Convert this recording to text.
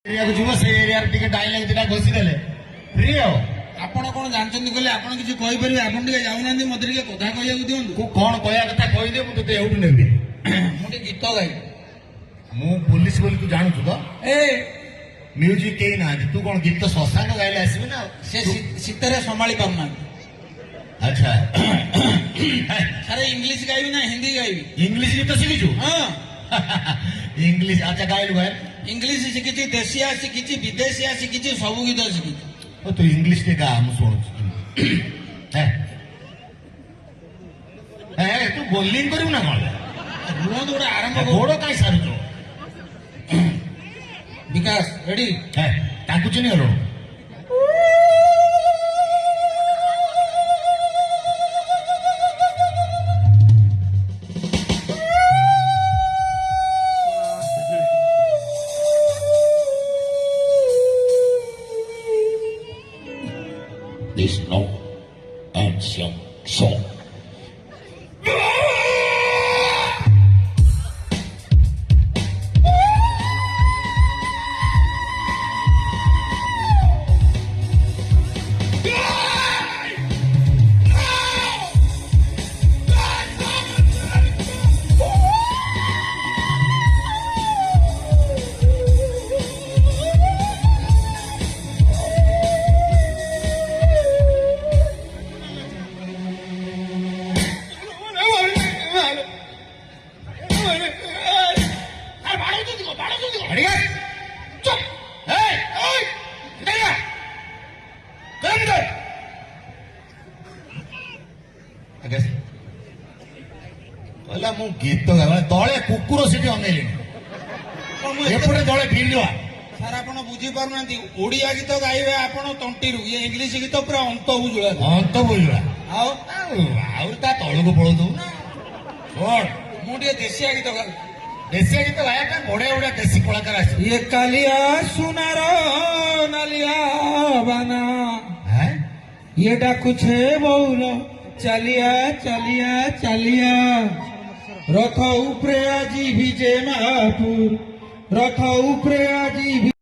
Area को जीव से एरिया टिके डायलॉग दिना घोषि देले फ्री हो ଆପଣ କଣ ଜାଣିଛନ୍ତି କହିଲେ ଆପଣ କିଛି କହିପାରିବେ ଆପଣ ଟିକେ ଯାଉନାହାନ୍ତି ମତେ ଟିକେ କଥା କହିବାକୁ ଦିଅନ୍ତୁ को कौन कहया कथा कहि दे मु तते एउठु नेबी ମୁଁ ଟିକେ ଗୀତ ଗାଇବି मु पुलिस बोली तू जानू तो ଏ म्यूजिक केही ना तू कौन गीत शशांक गाइले आसीबे ना ସେ ଶୀତରେ ସମ୍ଭାଳି ପାରୁନାହାନ୍ତି अच्छा ସାରେ ଇଂଲିଶ ଗାଇବି ନା ହିନ୍ଦୀ ଗାଇବି इंग्लिश गीत शिखिछु ହଁ इंग्लिश अच्छा गाइलु भाई ଇଂଲିଶ ଶିଖିଛି ଦେଶିଆ ଶିଖିଛି ବିଦେଶିଆ ଶିଖିଛି ସବୁ ଗୀତ ଶିଖିଛି ओ तू इंग्लिश के गा मु सुनु है तू बोलिंग करू ना कोन ରୁହନ୍ତୁ ଗୋଟେ ଆରମ୍ଭ କରୁ घोड़ो काई सारू तो ବିକାଶ ରେଡି है ताकू चिनी hello This no ancient song. କହିଲା ମୁଁ ଗୀତ ଗାଏ ତଳେ କୁକୁର ସେଠି ଅନେଇଲେଣି ଏପଟେ ତଳେ ଭିଡିଆ ସାର୍ ଆପଣ ବୁଝିପାରୁନାହାନ୍ତି ଓଡିଆ ଗୀତ ଗାଇବେ ଆପଣ ତଣ୍ଟିରୁ ଇଏ ଇଂଲିଶ ଗୀତ ପୁରା ଅନ୍ତ ବୁଝୁଳା ଅନ୍ତ ବୁଝିଲା ଆଉ ଆହୁରି ତା ତଳକୁ ପଳଉଥିବୁ ନା କଣ ମୁଁ ଟିକେ ଦେଶିଆ ଗୀତ ଗାଏ ଦେଶୀ ଗୀତ ଗାଇବା ପାଇଁ ବଢିଆ ବଢିଆ ଦେଶୀ କଳାକାର ଆସିବେ ये कालिया सुनार नालिया बाना ये डाकुछे बौल चालिया चालिया चालिया रथ उपरे आजी भिजे महापुर रथ उपरे आजी